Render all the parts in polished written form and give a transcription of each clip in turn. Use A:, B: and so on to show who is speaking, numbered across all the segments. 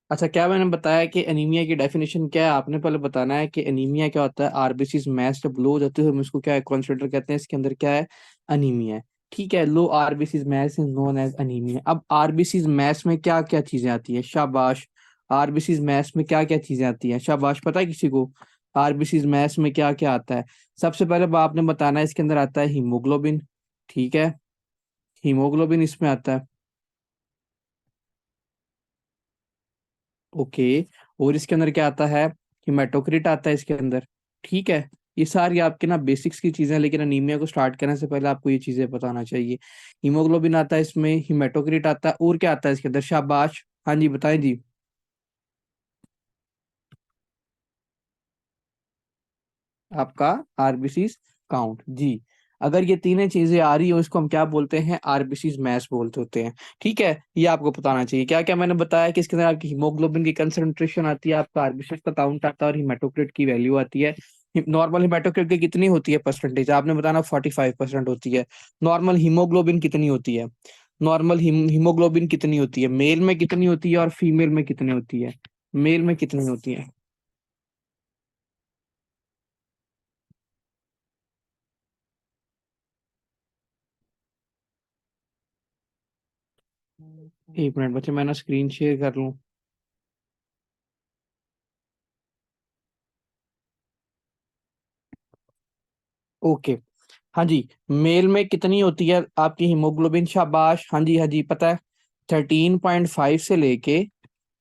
A: अच्छा, क्या मैंने बताया कि एनीमिया की डेफिनेशन क्या है? आपने पहले बताना है कि एनीमिया क्या होता है। आरबीसी मैच जब लो हो जाती है हम इसको क्या है, कंसिडर कहते हैं, इसके अंदर क्या है, अनीमिया है। ठीक है, low RBC match is known as anaemia. अब आरबीसी मैच में क्या क्या चीजें आती है? शाबाश। आरबीसी मैच में क्या क्या चीजें आती हैं? शाबाश, पता है किसी को आरबीसी मैच में क्या क्या आता है? सबसे पहले आपने बताना है, इसके अंदर आता है हीमोग्लोबिन। ठीक है, हीमोग्लोबिन इसमें आता है। ओके। और इसके अंदर क्या आता है? हिमेटोक्रिट आता है इसके अंदर। ठीक है, ये सारी आपके ना बेसिक्स की चीजें हैं, लेकिन अनीमिया को स्टार्ट करने से पहले आपको ये चीजें बताना चाहिए। हीमोग्लोबिन आता है इसमें, हिमेटोक्रिट आता है, और क्या आता है इसके अंदर? शाबाश, हाँ जी बताएं जी। आपका आरबीसी काउंट जी। अगर ये तीनों चीजें आ रही हो, इसको हम क्या बोलते हैं? आरबीसी मैच बोलते होते हैं। ठीक है, ये आपको बताना चाहिए। क्या क्या मैंने बताया कि इसके अंदर आपकी हीमोग्लोबिन की कंसंट्रेशन आती है, आपका आरबीसी का काउंट आता है, और हीमेटोक्रिट की वैल्यू आती है। नॉर्मल हीमेटोक्रिट की कितनी होती है परसेंटेज? आपने बताना 45% होती है। नॉर्मल हीमोग्लोबिन कितनी होती है? नॉर्मल हीमोग्लोबिन कितनी होती है? मेल में कितनी होती है और फीमेल में कितनी होती है? मेल में कितनी होती है? एक मिनट बच्चे, मैं ना स्क्रीन शेयर कर लूं। ओके। हाँ जी, मेल में कितनी होती है आपकी हीमोग्लोबिन? शाबाश, हाँ जी हाँ जी, पता है। 13.5 से लेके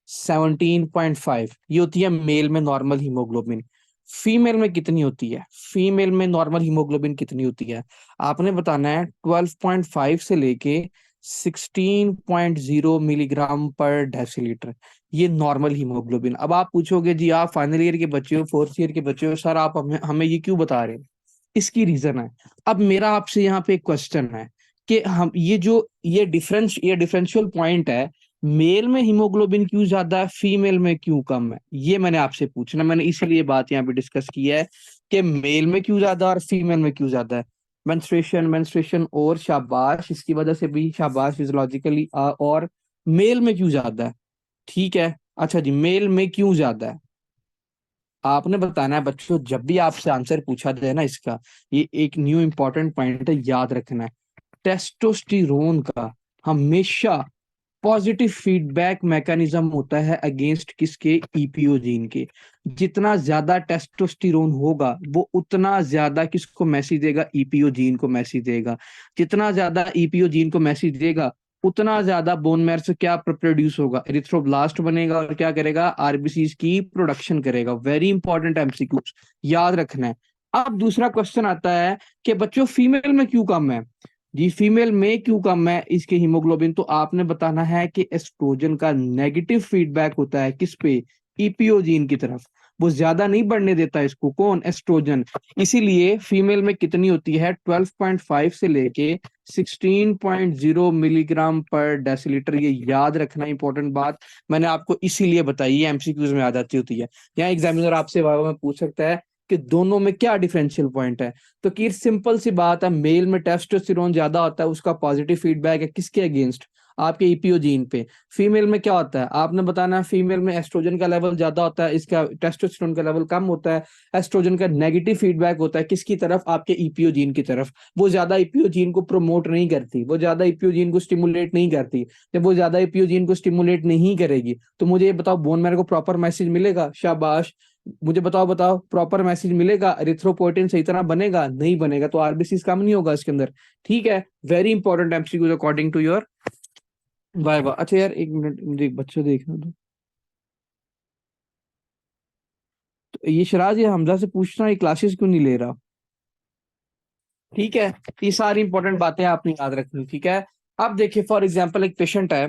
A: 17.5 ये होती है मेल में नॉर्मल हीमोग्लोबिन। फीमेल में कितनी होती है? फीमेल में नॉर्मल हीमोग्लोबिन कितनी होती है? आपने बताना है 12.5 से लेके 16.0 मिलीग्राम पर डेसीलीटर। ये नॉर्मल हीमोग्लोबिन। अब आप पूछोगे जी, आप फाइनल ईयर के बच्चे हो, फोर्थ ईयर के बच्चे हो, सर आप हमें हमें ये क्यों बता रहे हैं? इसकी रीजन है। अब मेरा आपसे यहाँ पे एक क्वेश्चन है कि हम ये डिफरेंशियल पॉइंट है, मेल में हीमोग्लोबिन क्यों ज्यादा है, फीमेल में क्यों कम है, ये मैंने आपसे पूछना। मैंने इसीलिए बात यहाँ पे डिस्कस की है कि मेल में क्यों ज्यादा और फीमेल में क्यों ज्यादा है। मेंस्ट्रुएशन मेंस्ट्रुएशन और शाबाश, इसकी वजह से भी शाबाश, फिजियोलॉजिकली। और मेल में क्यों ज्यादा है? ठीक है। अच्छा जी, मेल में क्यों ज्यादा है? आपने बताना है बच्चों, जब भी आपसे आंसर पूछा जाए ना इसका, ये एक न्यू इंपॉर्टेंट पॉइंट है, याद रखना है। टेस्टोस्टेरोन का हमेशा पॉजिटिव फीडबैक मैकेनिज्म होता है अगेंस्ट किसके? ईपीओ जीन के। जितना ज्यादा टेस्टोस्टेरोन होगा वो उतना ज्यादा किसको मैसेज देगा? ईपीओ जीन को मैसेज देगा। जितना ज्यादा ईपीओ जीन को मैसेज देगा उतना ज्यादा बोन मैरो से क्या प्रोड्यूस होगा? एरिथ्रोब्लास्ट बनेगा, और क्या करेगा? आरबीसी की प्रोडक्शन करेगा। वेरी इंपॉर्टेंट एमसीक्यू, याद रखना है। अब दूसरा क्वेश्चन आता है कि बच्चों फीमेल में क्यों कम है? जी, फीमेल में क्यों कम है इसके हीमोग्लोबिन? तो आपने बताना है कि एस्ट्रोजन का नेगेटिव फीडबैक होता है किस पे? ईपीओ जीन की तरफ। वो ज्यादा नहीं बढ़ने देता इसको, कौन? एस्ट्रोजन। इसीलिए फीमेल में कितनी होती है? 12.5 से लेके 16.0 मिलीग्राम पर डेसीलीटर। ये याद रखना इंपॉर्टेंट बात, मैंने आपको इसीलिए बताई है, एमसीक्यूज में आ जाती होती है। यहाँ एग्जामिनर आपसे वाइवा में पूछ सकता है कि दोनों में क्या डिफरेंशियल पॉइंट है। तो कि सिंपल सी बात है, मेल में टेस्टोस्टेरोन ज्यादा होता है, उसका पॉजिटिव फीडबैक है किसके अगेंस्ट? आपके ईपीओ जीन पे। फीमेल में क्या होता है? आपने बताना है, फीमेल में एस्ट्रोजन का लेवल ज्यादा होता है, इसका टेस्टोस्टेरोन का लेवल कम होता है। एस्ट्रोजन का नेगेटिव फीडबैक होता है किसकी तरफ? आपके ईपीओ जीन की तरफ। वो ज्यादा ईपीओ जीन को प्रमोट नहीं करती, वो ज्यादा ईपीओ जीन को स्टिमुलेट नहीं करती। जब वो ज्यादा ईपीओ जीन को स्टिमुलेट नहीं करेगी तो मुझे ये बताओ, बोन मैरो को प्रॉपर मैसेज मिलेगा? शाबाश। मुझे बताओ बताओ, प्रॉपर मैसेज मिलेगा? एरिथ्रोपोइटिन सही तरह बनेगा? नहीं बनेगा, तो आरबीसी कम नहीं होगा इसके अंदर। ठीक है, very important MCQ according to your वाई वाह। अच्छा यार, एक मिनट, मुझे एक बच्चा देखना दो। तो ये शराज, ये हमजा से पूछना, ये क्लासेस क्यों नहीं ले रहा? ठीक है, ये सारी इंपॉर्टेंट बातें आपने याद रखनी। ठीक है, अब देखिए फॉर एग्जांपल एक पेशेंट है।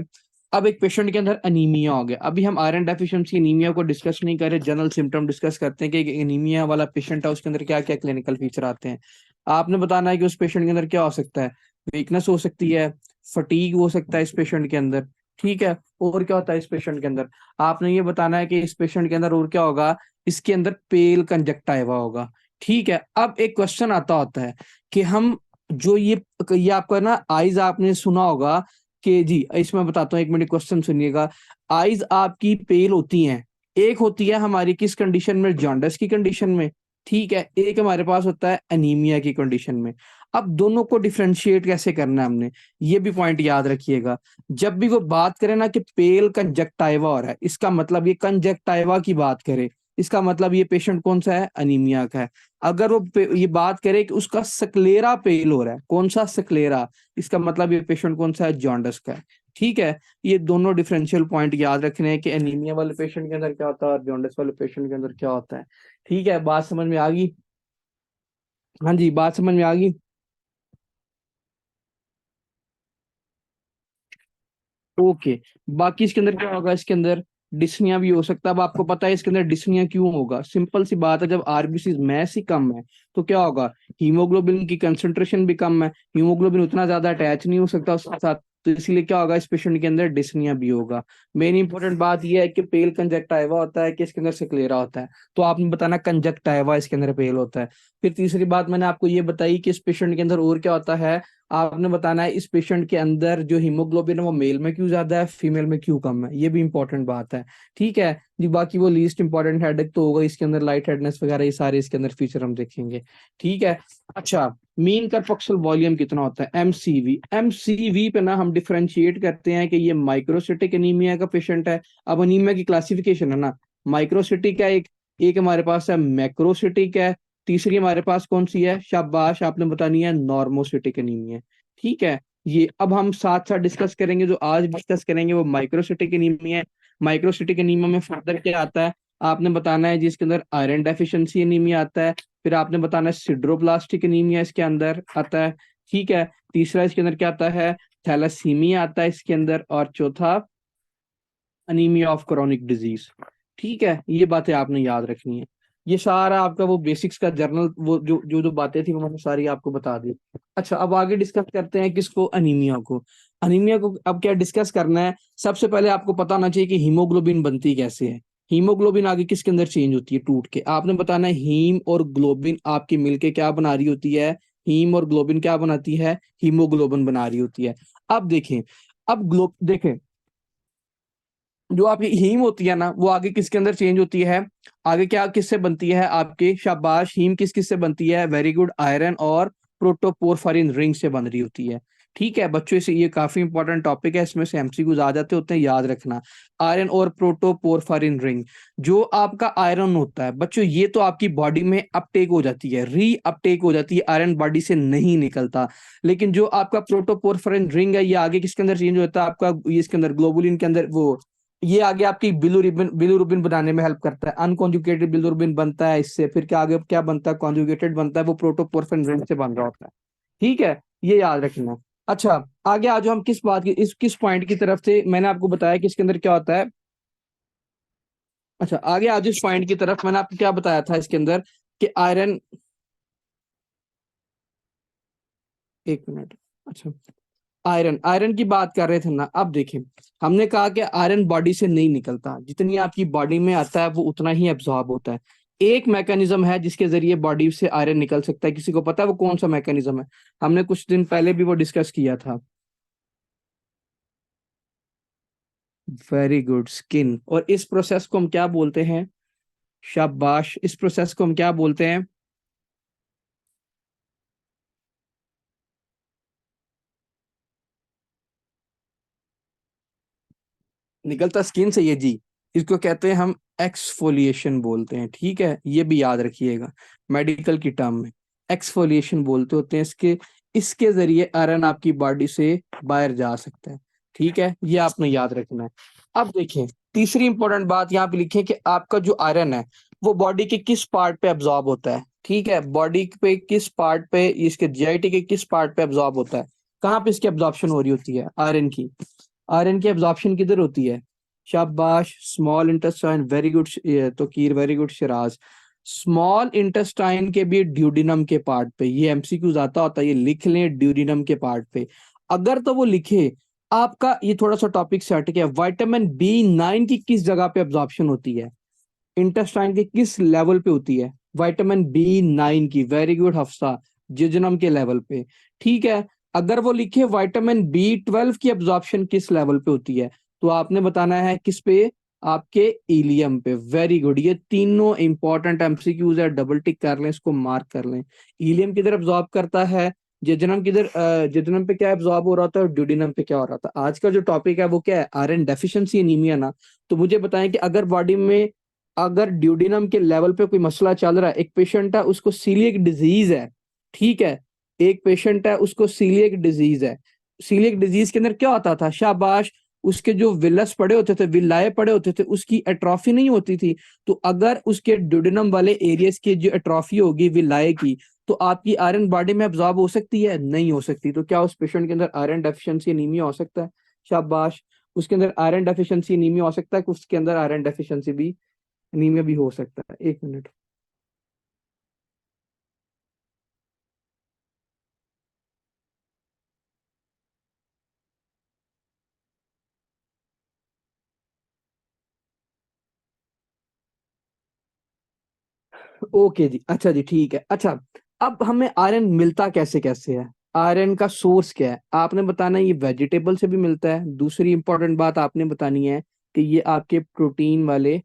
A: अब एक पेशेंट के अंदर अनीमिया हो गया। अभी हम आयरन डेफिशिएंसी एनीमिया को डिस्कस नहीं कर रहे, जनरल सिम्टम डिस्कस करते हैं कि एनीमिया वाला पेशेंट है, उसके अंदर क्या क्या क्लिनिकल फीचर आते हैं। आपने बताना है कि उस पेशेंट के अंदर क्या हो सकता है? वीकनेस हो सकती है, फटीग हो सकता है इस पेशेंट के अंदर। ठीक है, और क्या होता है इस पेशेंट के अंदर? आपने ये बताना है कि इस पेशेंट के अंदर और क्या होगा? इसके अंदर पेल कंजक्टाइवा होगा। ठीक है, अब एक क्वेश्चन आता होता है कि हम जो ये आपका ना आइज, आपने सुना होगा कि जी इसमें बताता हूँ, एक मिनट क्वेश्चन सुनिएगा। आइज आपकी पेल होती हैं, एक होती है हमारी किस कंडीशन में, जॉन्डिस की कंडीशन में, ठीक है, एक हमारे पास होता है एनीमिया की कंडीशन में। अब दोनों को डिफरेंशिएट कैसे करना है हमने, ये भी पॉइंट याद रखिएगा। जब भी वो बात करें ना कि पेल कंजक्टाइवा हो रहा है, इसका मतलब ये कंजक्टाइवा की बात करे, इसका मतलब ये पेशेंट कौन सा है, अनीमिया का है। अगर वो ये बात करे कि उसका सक्लेरा पेल हो रहा है, कौन सा सक्लेरा, इसका मतलब ये पेशेंट कौन सा है, जॉन्डिस का है। ठीक है, ये दोनों डिफरेंशियल पॉइंट याद रखने हैं कि एनीमिया वाले पेशेंट के अंदर क्या होता है और जॉन्डिस वाले पेशेंट के अंदर क्या होता है। ठीक है, बात समझ में आ गई? हाँ जी, बात समझ में आ गई। ओके, बाकी इसके अंदर क्या होगा, इसके अंदर डिस्निया भी हो सकता है। अब आपको पता है इसके अंदर डिस्निया क्यों होगा, सिंपल सी बात है, जब आरबीसी मैस ही कम है तो क्या होगा, हीमोग्लोबिन की कंसंट्रेशन भी कम है, हीमोग्लोबिन उतना ज्यादा अटैच नहीं हो सकता उसके साथ, तो इसीलिए क्या होगा, इस पेशेंट के अंदर डिस्निया भी होगा। मेन इंपॉर्टेंट बात यह है कि पेल कंजक्टाइवा होता है कि इसके अंदर सिक्लेरा होता है, तो आपने बताना कंजक्टाइवा इसके अंदर पेल होता है। फिर तीसरी बात मैंने आपको ये बताई कि इस पेशेंट के अंदर और क्या होता है, आपने बताना है इस पेशेंट के अंदर जो हीमोग्लोबिन है वो मेल में क्यों ज्यादा है, फीमेल में क्यों कम है, ये भी इंपॉर्टेंट बात है। ठीक है जी, बाकी वो लीस्ट इंपॉर्टेंट हेडेक तो होगा इसके अंदर, लाइट हेडनेस वगैरह, ये सारे इसके अंदर फीचर हम देखेंगे। ठीक है। अच्छा, मीन करपक्शल वॉल्यूम कितना होता है, एमसीवी, एमसीवी पे ना हम डिफरेंशिएट करते हैं कि ये माइक्रोसिटिक एनीमिया का पेशेंट है। अब अनीमिया की क्लासिफिकेशन है ना, माइक्रोसिटिक है एक, एक हमारे पास है मैक्रोसिटिक है, तीसरी हमारे पास कौन सी है, शाबाश आपने बतानी है, नॉर्मोसिटिक एनीमिया। ठीक है, ये अब हम साथ साथ डिस्कस करेंगे, जो आज डिस्कस करेंगे वो माइक्रोसिटिक एनीमिया है। माइक्रोसिटिक एनीमिया में फर्दर क्या आता है, आपने बताना है जिसके अंदर आयरन डेफिशिएंसी एनीमिया आता है, फिर आपने बताना है सिड्रोप्लास्टिक एनीमिया इसके अंदर आता है। ठीक है, तीसरा इसके अंदर क्या आता है, थैलासीमिया आता है इसके अंदर, और चौथा अनीमिया ऑफ क्रोनिक डिजीज। ठीक है, ये बातें आपने याद रखनी है। ये सारा आपका वो बेसिक्स का जर्नल, वो जो जो जो बातें थी वो मैंने सारी आपको बता दी। अच्छा, अब आगे डिस्कस करते हैं किसको, अनीमिया को। अनीमिया को अब क्या डिस्कस करना है, सबसे पहले आपको पता होना चाहिए कि हीमोग्लोबिन बनती कैसे है। हीमोग्लोबिन आगे किसके अंदर चेंज होती है, टूट के। आपने बताना है हीम और ग्लोबिन आपकी मिलके क्या बना रही होती है, हीम और ग्लोबिन क्या बनाती है, हीमोग्लोबिन बना रही होती है। अब देखें, अब ग्लो देखें, जो आपकी हीम होती है ना वो आगे किसके अंदर चेंज होती है, आगे क्या किससे बनती है आपकी, शाबाश, हीम किस किस से बनती है, वेरी गुड, आयरन और प्रोटोपोरफायरिन रिंग से बन रही होती है। ठीक है बच्चों, इसे ये काफी इंपॉर्टेंट टॉपिक है, इसमें से एमसीक्यूज आ जाते होते हैं, याद रखना। आयरन और प्रोटोपोरफायरिन रिंग, जो आपका आयरन होता है बच्चों, ये तो आपकी बॉडी में अपटेक हो जाती है, री अपटेक हो जाती है, आयरन बॉडी से नहीं निकलता। लेकिन जो आपका प्रोटोपोरफायरिन रिंग है, ये आगे किसके अंदर चेंज होता है आपका, ये इसके अंदर ग्लोबुलिन के अंदर, वो ये आगे आपकी बिलीरुबिन बनाने में हेल्प करता है, अनकॉन्जुगेटेड बिलीरुबिन बनता है इससे, फिर क्या आगे क्या बनता है, कॉन्जुगेटेड बनता है, वो प्रोटोपोरफिन रिंग से बन रहा होता है। ठीक है, ये याद रखना। अच्छा, आगे आ जाओ, हम किस बात की, इस किस पॉइंट की तरफ से, मैंने आपको बताया कि इसके अंदर क्या होता है। अच्छा, आगे आ जाओ इस पॉइंट की तरफ, मैंने आपको क्या बताया था इसके अंदर कि आयरन, एक मिनट। अच्छा, आयरन, आयरन की बात कर रहे थे ना, अब देखें, हमने कहा कि आयरन बॉडी से नहीं निकलता, जितनी आपकी बॉडी में आता है वो उतना ही एब्जॉर्ब होता है। एक मैकेनिज्म है जिसके जरिए बॉडी से आयरन निकल सकता है, किसी को पता है वो कौन सा मैकेनिज्म है, हमने कुछ दिन पहले भी वो डिस्कस किया था। वेरी गुड, स्किन, और इस प्रोसेस को हम क्या बोलते हैं, शाबाश, इस प्रोसेस को हम क्या बोलते हैं, निकलता स्किन से ये जी, इसको कहते हैं हम एक्सफोलिएशन बोलते हैं। ठीक है, ये भी याद रखिएगा, मेडिकल की टर्म में एक्सफोलिएशन बोलते होते हैं इसके, इसके जरिए आयरन आपकी बॉडी से बाहर जा सकता है। ठीक है, ये आपने याद रखना है। अब देखें, तीसरी इंपॉर्टेंट बात यहाँ पे लिखें कि आपका जो आयरन है वो बॉडी के किस पार्ट पे एब्जॉर्ब होता है। ठीक है, बॉडी पे किस पार्ट पे, इसके जीआईटी के किस पार्ट पे एब्जॉर्ब होता है, कहाँ पे इसकी एब्जॉर्प्शन हो रही होती है आयरन की, आयरन की एब्जॉर्प्शन किधर होती है, शाबाश, स्मॉल इंटेस्टाइन, वेरी गुड तो कीर, very good Shiraz, small intestine के भी ड्यूडिनम के पार्ट पे, ये एमसीक्यूज आता होता है, ये लिख लें ड्यूडिनम के पार्ट पे। अगर तो वो लिखे, आपका ये थोड़ा सा टॉपिक से हट गया, विटामिन बी 9 की किस जगह पे एब्जॉर्प्शन होती है, इंटेस्टाइन के किस लेवल पे होती है, विटामिन बी 9 की, वेरी गुड हफ्सा, जिजनम के लेवल पे। ठीक है, अगर वो लिखे विटामिन B12 की एब्जॉर्प्शन किस लेवल पे होती है, तो आपने बताना है किस पे, आपके इलियम पे। वेरी गुड, ये तीनों इंपॉर्टेंट एमसीक्यूज है, डबल टिक कर लें, इसको मार्क कर लें। इलियम किधर एब्जॉर्ब करता है, जेजनम किधर, जेजनम पे क्या एब्जॉर्ब हो रहा था और ड्यूडिनम पे क्या हो रहा था। आज का जो टॉपिक है वो क्या है, आयरन डेफिशिएंसी एनीमिया ना। तो मुझे बताएं कि अगर बॉडी में, अगर ड्यूडिनम के लेवल पे कोई मसला चल रहा है, एक पेशेंट है उसको सीलियक डिजीज है, ठीक है, एक पेशेंट है उसको सीलियक डिजीज है, सीलियक डिजीज के अंदर क्या होता था, शाबाश, उसके जो विलस पड़े होते थे, विलाए पड़े होते थे, उसकी एट्रॉफी नहीं होती थी। तो अगर उसके ड्यूडेनम वाले एरियाज की जो एट्रॉफी होगी विलाए की, तो आपकी आयरन बॉडी में अब्जॉर्ब हो सकती है, नहीं हो सकती। तो क्या उस पेशेंट के अंदर आयरन डेफिशिएंसी एनीमिया हो सकता है, शाबाश, उसके अंदर आयरन डेफिशिएंसी एनीमिया हो सकता है, उसके अंदर आयरन डेफिशिएंसी भी, एनीमिया भी हो सकता है। एक मिनट। ओके जी, अच्छा जी, ठीक है। अच्छा, अब हमें आयरन मिलता कैसे कैसे है, आयरन का सोर्स क्या है, आपने बताना है ये वेजिटेबल से भी मिलता है। दूसरी इंपॉर्टेंट बात आपने बतानी है कि ये आपके प्रोटीन वाले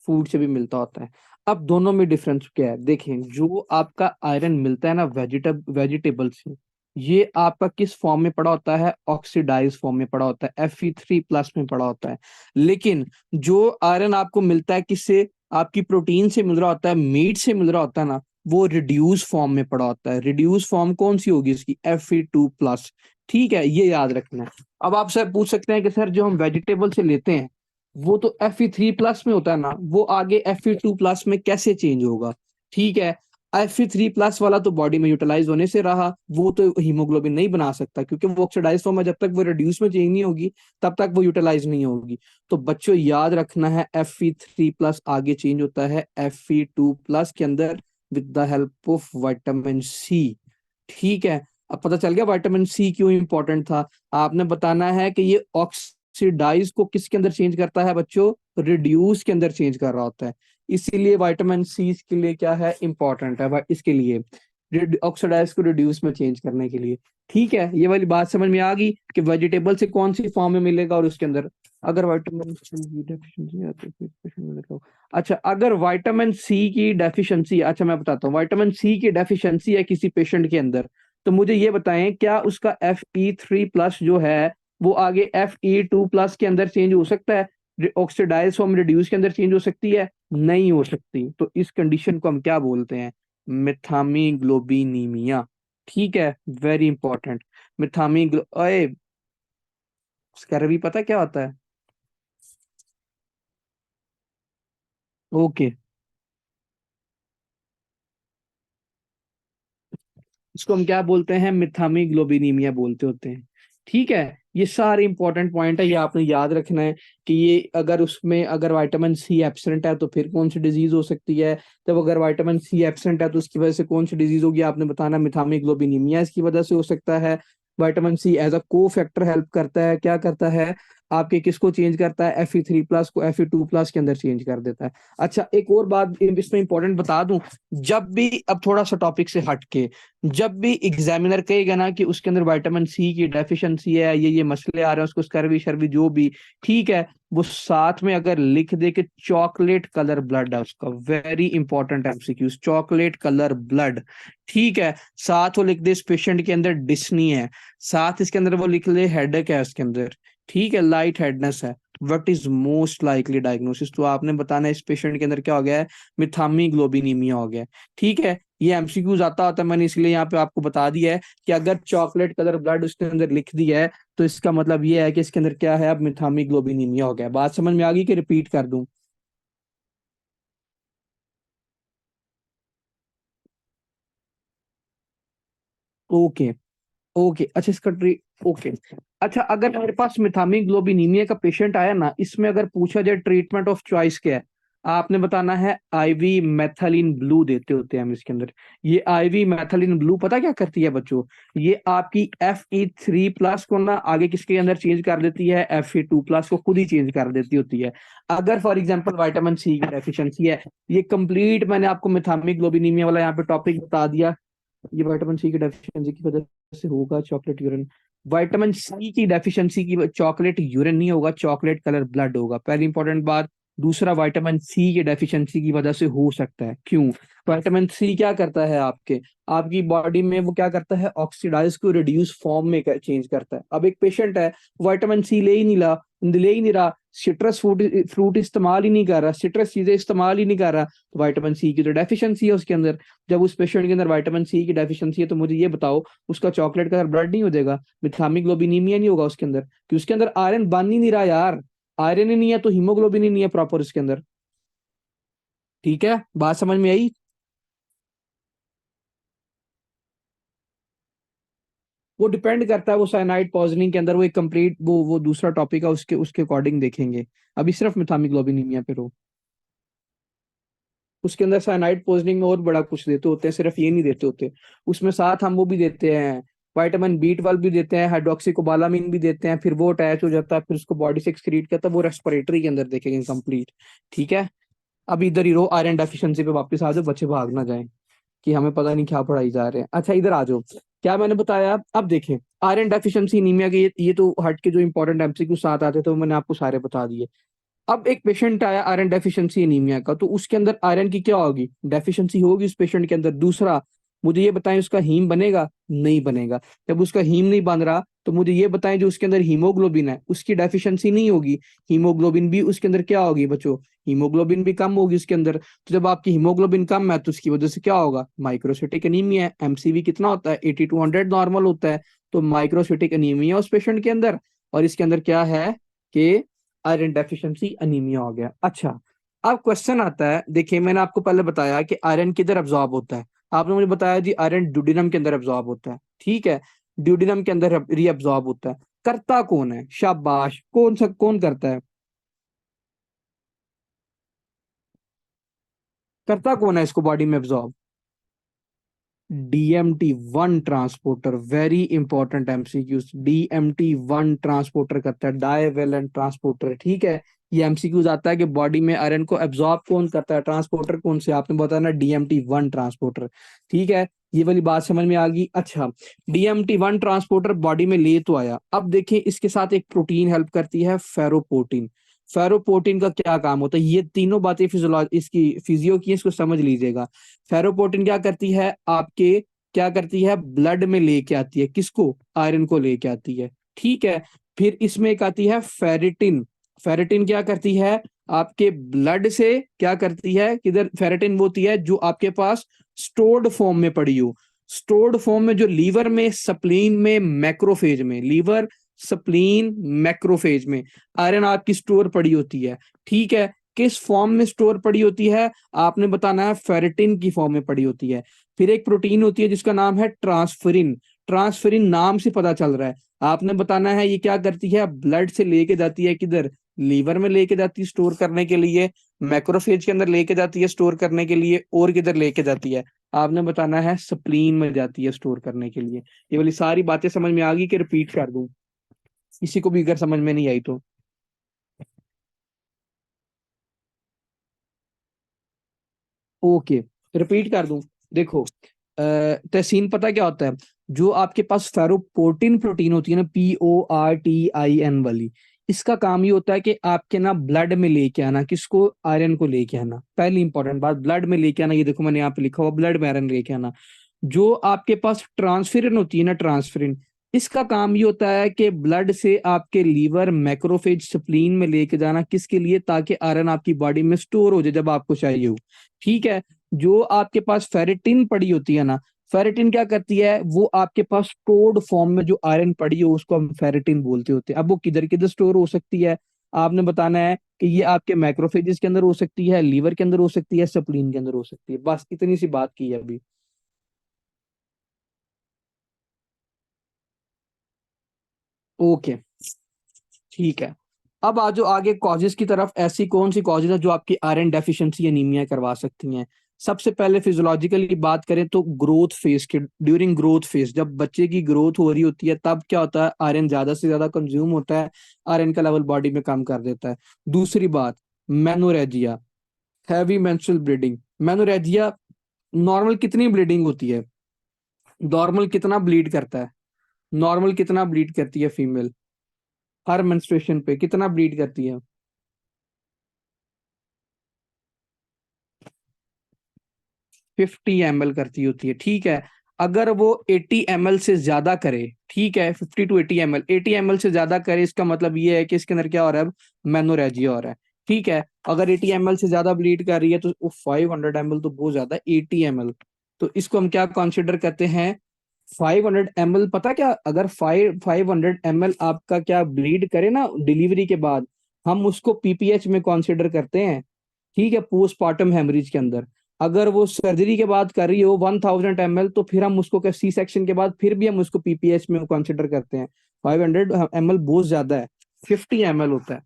A: फूड से भी मिलता होता है। अब दोनों में डिफरेंस क्या है, देखें, जो आपका आयरन मिलता है ना वेजिटेबल से, ये आपका किस फॉर्म में पड़ा होता है, ऑक्सीडाइज फॉर्म में पड़ा होता है, Fe3+ में पड़ा होता है। लेकिन जो आयरन आपको मिलता है किससे, आपकी प्रोटीन से मिल रहा होता है, मीट से मिल रहा होता है ना, वो रिड्यूस फॉर्म में पड़ा होता है। रिड्यूस फॉर्म कौन सी होगी इसकी, Fe2+। ठीक है, ये याद रखना है। अब आप सर पूछ सकते हैं कि सर जो हम वेजिटेबल से लेते हैं वो तो Fe3+ में होता है ना, वो आगे Fe2+ में कैसे चेंज होगा। ठीक है, Fe3+ वाला तो बॉडी में यूटिलाइज होने से रहा, वो तो हीमोग्लोबिन नहीं बना सकता, क्योंकि वो ऑक्सीडाइज फॉर्म है, जब तक वो रिड्यूस में चेंज नहीं होगी तब तक वो यूटिलाइज नहीं होगी। तो बच्चों याद रखना है, Fe3+ आगे चेंज होता है Fe2+ के अंदर, with the help of vitamin C. ठीक है, अब पता चल गया विटामिन सी क्यों इंपॉर्टेंट था। आपने बताना है कि ये ऑक्सीडाइज को किसके अंदर चेंज करता है बच्चों, रिड्यूस के अंदर चेंज कर रहा होता है। इसीलिए विटामिन सी इसके लिए क्या है, इंपॉर्टेंट है इसके लिए, ऑक्सीडाइज को रिड्यूस में चेंज करने के लिए। ठीक है, ये वाली बात समझ में आ गई कि वेजिटेबल से कौन सी फॉर्म में मिलेगा और उसके अंदर अगर विटामिन सी की डेफिशिएंसी है तो फिर patient मिलेगा। अच्छा, अगर विटामिन सी की डेफिशिएंसी, अच्छा मैं बताता हूँ, विटामिन सी की डेफिशिएंसी है किसी पेशेंट के अंदर, तो मुझे ये बताएं क्या उसका Fe3+ जो है वो आगे Fe2+ के अंदर चेंज हो सकता है, ऑक्सीडाइज फॉर्म रिड्यूस के अंदर चेंज हो सकती है, नहीं हो सकती। तो इस कंडीशन को हम क्या बोलते हैं, मिथामीग्लोबिनीमिया। ठीक है, वेरी इंपॉर्टेंट। मिथामीग्लो अरे, स्कैरबी पता क्या होता है, ओके, इसको हम क्या बोलते हैं, मिथामी ग्लोबिनीमिया बोलते होते हैं। ठीक है, ये सारे इंपॉर्टेंट पॉइंट है, ये आपने याद रखना है कि ये अगर उसमें अगर विटामिन सी एब्सेंट है तो फिर कौन सी डिजीज हो सकती है, तब अगर विटामिन सी एब्सेंट है तो उसकी वजह से कौन सी डिजीज होगी, आपने बताना मिथामी ग्लोबिनीमिया इसकी वजह से हो सकता है। विटामिन सी एज अ को फैक्टर हेल्प करता है, क्या करता है, आपके किसको चेंज करता है, Fe3+ को Fe2+ के अंदर चेंज कर देता है। अच्छा, एक और बात इसमें इंपॉर्टेंट बता दूं, जब भी, अब थोड़ा सा टॉपिक से हट के, जब भी एग्जामिनर कहेगा ना कि उसके अंदर विटामिन सी की डेफिशिएंसी है, ये मसले आ रहे हैं उसको, स्कर्वी शर्वी जो भी, ठीक है, वो साथ में अगर लिख दे कि चॉकलेट कलर ब्लड है उसका, very important MCQ, chocolate colour blood. ठीक है, साथ वो लिख दे इस पेशेंट के अंदर डिस्नी है, साथ इसके अंदर वो लिख ले हेडेक है उसके अंदर, ठीक है, लाइट हेडनेस है, what is most likely diagnosis, तो आपने बताना है इस पेशेंट के अंदर क्या हो गया है, मिथामी ग्लोबिनीमिया हो गया है। ठीक है, ये एमसीक्यूज आता होता है, मैंने इसलिए यहाँ पे आपको बता दिया है कि अगर चॉकलेट कलर ब्लड उसके अंदर लिख दिया है तो इसका मतलब ये है कि इसके अंदर क्या है, अब मिथामी ग्लोबिनीमिया हो गया। बात समझ में आ गई कि रिपीट कर दूं, ओके, ओके, अच्छा इसका ट्री, ओके। अच्छा, अगर मेरे पास मिथामी ग्लोबिनीमिया का पेशेंट आया ना, इसमें अगर पूछा जाए ट्रीटमेंट ऑफ चॉइस क्या है, आपने बताना है आईवी मेथलिन ब्लू देते होते हैं हम इसके अंदर। ये आईवी मेथलिन ब्लू पता क्या करती है बच्चों, ये आपकी Fe3+ को ना आगे किसके अंदर चेंज कर देती है, Fe2+ को खुद ही चेंज कर देती होती है। अगर फॉर एग्जाम्पल विटामिन सी की डेफिशिएंसी है, ये कंप्लीट मैंने आपको मिथामी ग्लोबिनीमिया वाला यहाँ पे टॉपिक बता दिया, ये विटामिन सी की डेफिशिएंसी की वजह से होगा चॉकलेट यूरिन? विटामिन सी की डेफिशिएंसी की चॉकलेट यूरिन नहीं होगा, चॉकलेट कलर ब्लड होगा, पहली इंपॉर्टेंट बात। दूसरा, विटामिन सी की डेफिशिएंसी की वजह से हो सकता है। क्यों? विटामिन सी क्या करता है आपके, आपकी बॉडी में वो क्या करता है, ऑक्सीडाइज को रिड्यूस फॉर्म में चेंज करता है। अब एक पेशेंट है, विटामिन सी ले ही नहीं रहा, सिट्रस फ्रूट फ्रूट इस्तेमाल ही नहीं कर रहा, सिट्रस चीजें इस्तेमाल ही नहीं कर रहा, तो विटामिन सी की तो डेफिशिएंसी है उसके अंदर। जब उस पेशेंट के अंदर विटामिन सी की डेफिशिएंसी है, तो मुझे ये बताओ, उसका चॉकलेट कलर ब्लड नहीं हो जाएगा, मिथामिग्लोबिनीमिया नहीं होगा उसके अंदर, कि उसके अंदर आयरन बन ही नहीं रहा यार। आयरन ही नहीं है तो हीमोग्लोबिन ही नहीं है प्रॉपर उसके अंदर। ठीक है, बात समझ में आई? वो डिपेंड करता है, वो साइनाइड पॉइजनिंग के अंदर वो एक कंप्लीट वो दूसरा टॉपिक है, उसके उसके अकॉर्डिंग देखेंगे। अभी सिर्फ मिथामिग्लोबिनीमिया पे रो। उसके अंदर साइनाइड पॉइजनिंग में और बड़ा कुछ देते होते हैं, सिर्फ ये नहीं देते होते। उसमें साथ हम वो भी देते हैं, विटामिन बी 12 भी देते हैं, हाइड्रोक्सीकोबालामिन भी देते हैं, फिर वो अटैच हो जाता है, फिर उसको बॉडी से एक्सक्रीट करता है, वो रेस्पिरेटरी के अंदर देखेंगे कंप्लीट। ठीक है, अब इधर ही रो, आयरन डेफिशिएंसी पे वापस आ जाओ, बच्चे भाग ना जाएं कि हमें पता नहीं क्या पढ़ाई जा रहे हैं। अच्छा इधर आ जाओ, क्या मैंने बताया, अब देखें। आयरन डेफिशिएंसी एनीमिया के ये तो हट के जो इंपॉर्टेंट एमसीक्यू साथ आते थे, तो मैंने आपको सारे बता दिए। अब एक पेशेंट आया आयरन डेफिशिएंसी एनीमिया का, तो उसके अंदर आयरन की क्या होगी, डेफिशिएंसी होगी उस पेशेंट के अंदर। दूसरा, मुझे ये बताएं उसका हीम बनेगा? नहीं बनेगा। जब उसका हीम नहीं बन रहा, तो मुझे ये बताएं जो उसके अंदर हीमोग्लोबिन है उसकी डेफिशिएंसी नहीं होगी, हीमोग्लोबिन भी उसके अंदर क्या होगी बच्चों, हीमोग्लोबिन भी कम होगी उसके अंदर। तो जब आपकी हीमोग्लोबिन कम है, तो उसकी वजह से क्या होगा, माइक्रोसिटिक एनीमिया है। एमसीवी कितना होता है, 80 to 100 नॉर्मल होता है। तो माइक्रोसिटिक एनीमिया उस पेशेंट के अंदर, और इसके अंदर क्या है कि आयरन डेफिशिएंसी अनीमिया हो गया। अच्छा, अब क्वेश्चन आता है, देखिए मैंने आपको पहले बताया कि आयरन किधर एब्जॉर्ब होता है। आपने मुझे बताया जी आयरन ड्यूडिनम के अंदर एब्जॉर्ब होता है। ठीक है, ड्यूडिनम के अंदर रीअब्जॉर्ब होता है। करता कौन है, शाबाश, कौन करता है, करता कौन है इसको बॉडी में absorb? DMT1 transporter, very important MCQs. DMT1 transporter करता है, डाइवेलेंट ट्रांसपोर्टर। ठीक है, ये एमसीक्यूज आता है कि बॉडी में आयरन को एब्जॉर्ब कौन करता है, ट्रांसपोर्टर कौन से, आपने बताया ना DMT1 ट्रांसपोर्टर। ठीक है, ये वाली बात समझ में आ गई। अच्छा, DMT1 ट्रांसपोर्टर बॉडी में ले तो आया, अब देखिए इसके साथ एक प्रोटीन हेल्प करती है, फेरोपोर्टिन। फेरोपोर्टिन का क्या काम होता है, ये तीनों बातें फिजियोलॉजी इसकी फिजियो की, इसको समझ लीजिएगा। फेरोपोर्टिन क्या करती है आपके, क्या करती है, ब्लड में लेके आती है, किसको, आयरन को लेके आती है। ठीक है, फिर इसमें एक आती है फेरिटिन। फेरिटिन क्या करती है, आपके ब्लड से क्या करती है, किधर फेरिटिन वो होती है जो आपके पास स्टोर्ड फॉर्म में पड़ी हो। स्टोर्ड फॉर्म में जो लीवर में, स्प्लीन में, मैक्रोफेज में, लीवर, स्प्लीन, मैक्रोफेज में आयरन आपकी स्टोर पड़ी होती है। ठीक है, किस फॉर्म में स्टोर पड़ी होती है, आपने बताना है, फेरिटिन की फॉर्म में पड़ी होती है। फिर एक प्रोटीन होती है जिसका नाम है ट्रांसफेरिन। ट्रांसफेरिन नाम से पता चल रहा है, आपने बताना है ये क्या करती है, ब्लड से लेके जाती है किधर, लीवर में लेके जाती है स्टोर करने के लिए, मैक्रोफेज के अंदर लेके जाती है स्टोर करने के लिए, और किधर लेके जाती है, आपने बताना है, स्प्लीन में जाती है स्टोर करने के लिए। ये वाली सारी बातें समझ में आ गई कि रिपीट कर दूं, किसी को भी अगर समझ में नहीं आई तो? ओके, रिपीट कर दूं। देखो, तहसीन पता क्या होता है, जो आपके पास फेरोपोर्टिन प्रोटीन होती है ना, PORTIN वाली, इसका काम ये होता है कि आपके ना ब्लड में लेके आना, किसको, आयरन को लेके आना। पहली इंपॉर्टेंट बात, ब्लड में लेके आना, ये देखो मैंने यहाँ पे लिखा हुआ, ब्लड में आयरन लेके आना। जो आपके पास ट्रांसफेरिन होती है ना, ट्रांसफेरिन, इसका काम ये होता है कि ब्लड से आपके लीवर, मैक्रोफेज, स्प्लीन में लेके जाना, किसके लिए, ताकि आयरन आपकी बॉडी में स्टोर हो जाए जब आपको चाहिए हो। ठीक है, जो आपके पास फेरिटिन पड़ी होती है ना, फेरिटिन क्या करती है, वो आपके पास स्टोर्ड फॉर्म में जो आयरन पड़ी हो उसको हम फेरिटिन बोलते होते हैं। अब वो किधर किधर स्टोर हो सकती है, आपने बताना है कि ये आपके मैक्रोफेजेस के अंदर हो सकती है, लीवर के अंदर हो सकती है, स्प्लीन के अंदर हो सकती है। बस इतनी सी बात की है अभी। ओके, ठीक है, अब आ जाओ आगे कॉजेज की तरफ। ऐसी कौन सी कॉजेज है जो आपकी आयरन डेफिशिएंसी एनीमिया करवा सकती हैं? सबसे पहले फिजियोलॉजिकली बात करें तो ग्रोथ फेज के, ड्यूरिंग ग्रोथ फेज, जब बच्चे की ग्रोथ हो रही होती है, तब क्या होता है, आयरन ज्यादा से ज्यादा कंज्यूम होता है, आयरन का लेवल बॉडी में कम कर देता है। दूसरी बात, menorrhagia, heavy menstrual bleeding. Menorrhagia, normal कितनी ब्लीडिंग होती है, नॉर्मल कितना ब्लीड करता है, नॉर्मल कितना ब्लीड करती है फीमेल हर मेंस्ट्रुएशन पे, कितना ब्लीड करती है? 50 ml करती होती है, ठीक है। अगर वो 80 ml से ज्यादा करे, ठीक है, 50 to 80 ml, 80 ml से ज्यादा करे, इसका मतलब ये है कि इसके अंदर क्या हो रहा है, मेनोरेजिया हो रहा है, ठीक है। अगर 80 ml से ज्यादा ब्लीड कर रही है तो 500 ml तो बहुत ज्यादा, 80 ml, तो इसको हम क्या कंसिडर करते हैं, 500 ml। पता क्या, अगर 500 ml आपका क्या ब्लीड करे ना डिलीवरी के बाद, हम उसको पीपीएच में कंसिडर करते हैं, ठीक है, पोस्टमार्टम हेमरेज के अंदर। अगर वो सर्जरी के बाद कर रही हो 1000 ml, तो फिर हम उसको क्या, सी सेक्शन के बाद फिर भी हम उसको पीपीएच में कंसिडर करते हैं। 500 ml बहुत ज्यादा है, 50 ml होता है,